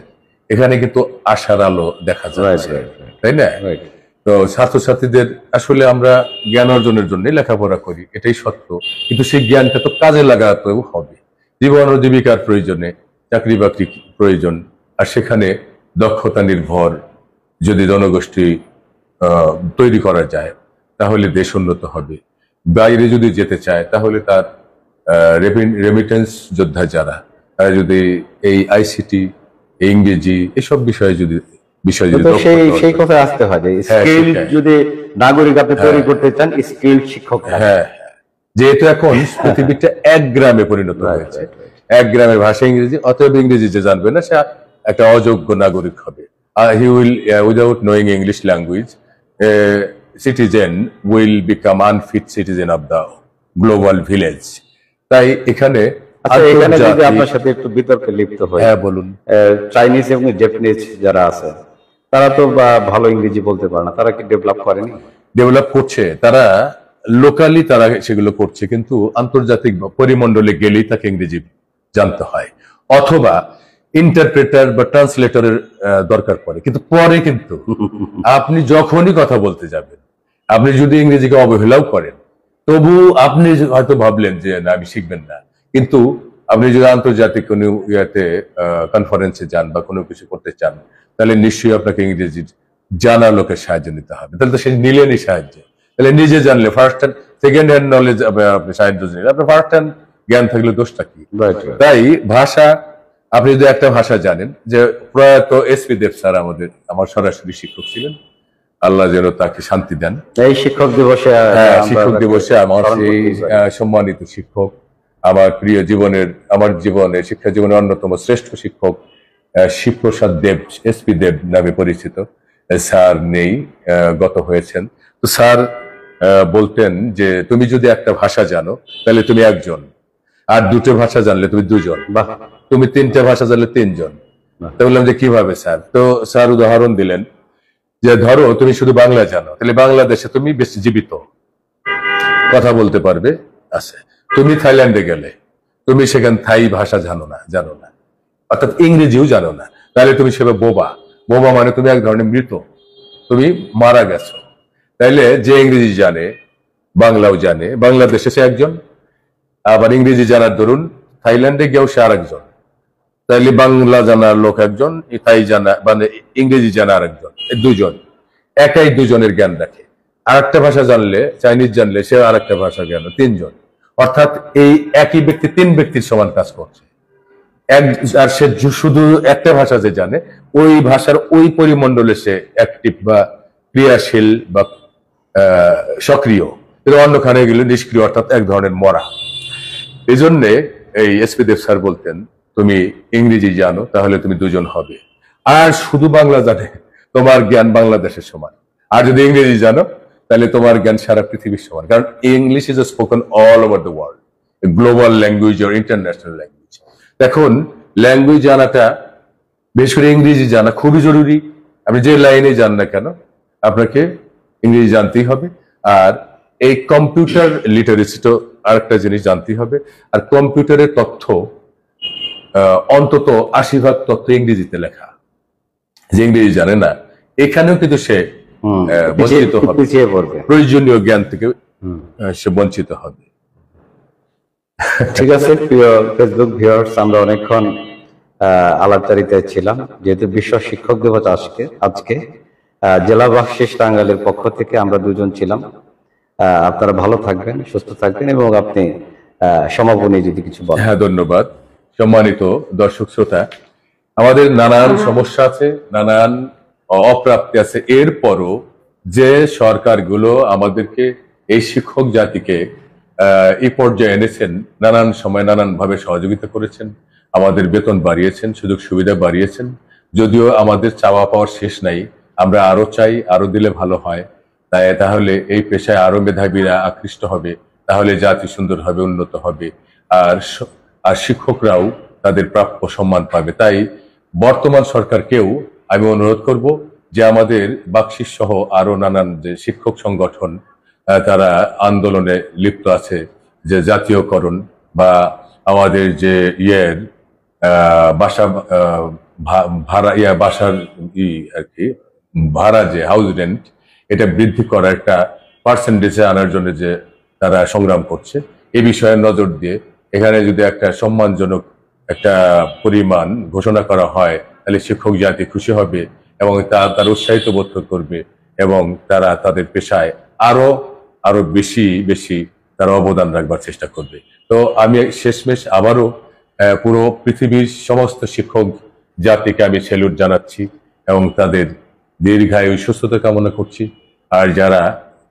এখানে কিন্তু আশার আলো দেখা যাচ্ছে, তাই না? তো ছাত্রছাত্রীদের আসলে আমরা জ্ঞান অর্জনের জন্য লেখাপড়া করি, এটাই সত্য, কিন্তু সেই জ্ঞানটা তো কাজে লাগাতেও হবে। জীবন ও জীবিকার প্রয়োজনে চাকরি বাকরি প্রয়োজন, আর সেখানে দক্ষতা নির্ভর যদি জনগোষ্ঠী তৈরি করা যায়, তাহলে দেশ উন্নত হবে। বাইরে যদি যেতে চায়, তাহলে তার রেমিটেন্স যোদ্ধা যারা, তারা যদি এই আইসিটি, ইংরেজি, এসব বিষয়ে যদি সেই কথা আসতে হয় যে স্কিল যদি নাগরিক আপনি তৈরি করতে চান, স্কিল শিক্ষক। হ্যাঁ, যেহেতু এখন পৃথিবীটা 1 গ্রামে পরিণত হয়েছে, 1 গ্রামের ভাষা ইংরেজি, অতএব ইংরেজি যে জানবে না, সে একটা অযোগ্য নাগরিক হবে। He will, without knowing English language, citizen will become unfit citizen of the global village. তাই এখানে যদি আপনার সাথে একটু বিতর্কে লিপ্ত হয়। হ্যাঁ, বলুন। চাইনিজ এবং জাপানিজ যারা আছে, তারা তো ভালো ইংরেজি বলতে পারে না, তারা কি ডেভেলপ করেনি? ডেভেলপ করছে, তারা লোকালি তারা সেগুলো করছে, কিন্তু আন্তর্জাতিক পরিমণ্ডলে গেলেই তাকে ইংরেজি জানতে হয়, অথবা ইন্টারপ্রেটার বা ট্রান্সলেটরের দরকার পড়ে। কিন্তু পরে কিন্তু আপনি যখনই কথা বলতে যাবেন, আপনি যদি ইংরেজিকে অবহেলাও করেন, তবু আপনি হয়তো ভাবলেন যে না, আমি শিখবেন না, কিন্তু আপনি যদি আন্তর্জাতিক কোনো ইয়াতে কনফারেন্সে যান বা কোনো কিছু করতে চান, তাহলে নিশ্চয়ই আপনাকে ইংরেজি জানা লোকের সাহায্য নিতে হবে। তাহলে তো সে নিলেনই সাহায্য। তাহলে নিজে জানলে, first hand, second hand knowledge আপনি সাহায্য নিলেন, আপনার ফার্স্ট হ্যান্ড জ্ঞান থাকলে দোষটা কি? তাই ভাষা, আপনি যদি একটা ভাষা জানেন, যে প্রয়াত এসপি দেব স্যার আমার সরাসরি শিক্ষক ছিলেন, আল্লাহ যেন তাকে শান্তি দেন। এই শিক্ষক দিবসে, শিক্ষক দিবসে আমার সেই সম্মানিত শিক্ষক, আমার প্রিয় জীবনের, আমার জীবনের শিক্ষা জীবনের অন্যতম শ্রেষ্ঠ শিক্ষক শিবপ্রসাদ দেব, এসপি দেব নামে পরিচিত স্যার নেই, গত হয়েছেন। তো স্যার বলতেন যে তুমি যদি একটা ভাষা জানো, তাহলে তুমি একজন, আর 2টে ভাষা জানলে তুমি 2জন, তুমি 3টে ভাষা জানলে 3জন। তো বললাম যে কিভাবে স্যার? তো স্যার উদাহরণ দিলেন যে ধরো তুমি শুধু বাংলা জানো, তাহলে বাংলাদেশে তুমি বেশি জীবিত, কথা বলতে পারবে, আছে। তুমি থাইল্যান্ডে গেলে, তুমি সেখানে থাই ভাষা জানো না, অর্থাৎ ইংরেজিও জানো না, তাহলে তুমি সেভাবে বোবা। বোবা মানে তুমি এক ধরনের মৃত, তুমি মারা গেছো। তাইলে যে ইংরেজি জানে, বাংলাও জানে, বাংলাদেশে সে একজন, আবার ইংরেজি জানার দরুন থাইল্যান্ডে গিয়েও সে আরেকজন। তাইলে বাংলা জানার লোক একজন, থাই জানা মানে ইংরেজি জানা আরেকজন, 2জন। একাই 2জনের জ্ঞান রাখে। আরেকটা ভাষা জানলে, চাইনিজ জানলে, সে আরেকটা ভাষা জ্ঞান, 3জন। অর্থাৎ এই একই ব্যক্তি 3 ব্যক্তির সমান কাজ করছে। আর সে শুধু একটা ভাষা যে জানে, ওই ভাষার ওই পরিমণ্ডলে সে অ্যাক্টিভ বা ক্রিয়াশীল বা সক্রিয়, অন্যখানে গেলে নিষ্ক্রিয়, অর্থাৎ এক ধরনের মরা। এই জন্যে এই এসপি দেব স্যার বলতেন, তুমি ইংরেজি জানো, তাহলে তুমি 2জন হবে। আর শুধু বাংলা জানে, তোমার জ্ঞান বাংলাদেশের সমান। আর যদি ইংরেজি জানো, তাহলে তোমার জ্ঞান সারা পৃথিবীর সমান। কারণ English is spoken all over the world, global language or international language. এখন ল্যাঙ্গুয়েজ জানাটা, বিশেষ করে ইংরেজি জানা খুবই জরুরি। আপনি যে লাইনে যান না কেন, আপনাকে ইংরেজি জানতেই হবে। আর এই কম্পিউটার লিটারেসিটা আরেকটা জিনিস জানতেই হবে। আর কম্পিউটারের তথ্য অন্তত 80% তথ্য ইংরেজিতে লেখা। যে ইংরেজি জানে না, এখানেও কিন্তু সে বঞ্চিত হবে, প্রয়োজনীয় জ্ঞান থেকে সে বঞ্চিত হবে। ঠিক আছে, প্রিয় ফেসবুক ভিউয়ার্স, আমরা অনেকক্ষণ আলাপচারিতায় ছিলাম। যেহেতু বিশ্ব শিক্ষক দিবস আজকে জেলা বকশিস টাঙ্গাইলের পক্ষ থেকে আমরা দুজন ছিলাম। আপনারা ভালো থাকবেন, সুস্থ থাকবেন, এবং আপনি সমাপনী যদি কিছু বলেন। হ্যাঁ, ধন্যবাদ। সম্মানিত দর্শক শ্রোতা, আমাদের নানান সমস্যা আছে, নানান অপ্রাপ্তি আছে, এরপরও যে সরকারগুলো আমাদেরকে এই শিক্ষক জাতিকে এই পর্যায়ে এনেছেন, নানান সময় নানান ভাবে সহযোগিতা করেছেন, আমাদের বেতন বাড়িয়েছেন, সুযোগ সুবিধা বাড়িয়েছেন। যদিও আমাদের চাওয়া পাওয়ার শেষ নাই, আমরা আরো চাই, আরো দিলে ভালো হয়। তাহলে এই পেশায় আরো মেধাবীরা আকৃষ্ট হবে, তাহলে জাতি সুন্দর হবে, উন্নত হবে, আর শিক্ষকরাও তাদের প্রাপ্য সম্মান পাবে। তাই বর্তমান সরকারকেও আমি অনুরোধ করব যে আমাদের বকশিস সহ আরো নানান যে শিক্ষক সংগঠন তারা আন্দোলনে লিপ্ত আছে, যে জাতীয়করণ বা আমাদের যে বাসা ভাড়া বাসার আর কি ভাড়া, যে হাউস রেন্ট, এটা বৃদ্ধি করার একটা পার্সেন্টেজে আনার জন্য যে তারা সংগ্রাম করছে, এই বিষয়ে নজর দিয়ে এখানে যদি একটা সম্মানজনক একটা পরিমাণ ঘোষণা করা হয়, তাহলে শিক্ষক জাতি খুশি হবে এবং তারা উৎসাহিত বোধ করবে এবং তারা তাদের পেশায় আরো আরো বেশি বেশি তারা অবদান রাখবার চেষ্টা করবে। তো আমি শেষমেশ আবারও পুরো পৃথিবীর সমস্ত শিক্ষক জাতিকে আমি স্যালুট জানাচ্ছি এবং তাদের দীর্ঘায়ু সুস্থতা কামনা করছি। আর যারা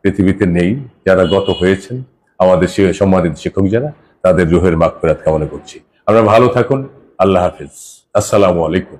পৃথিবীতে নেই, যারা গত হয়েছেন, আমাদের সম্মানিত শিক্ষক যারা, তাদের রুহের মাগফিরাত কামনা করছি। আমরা ভালো থাকুন। আল্লাহ হাফিজ। আসসালামু আলাইকুম।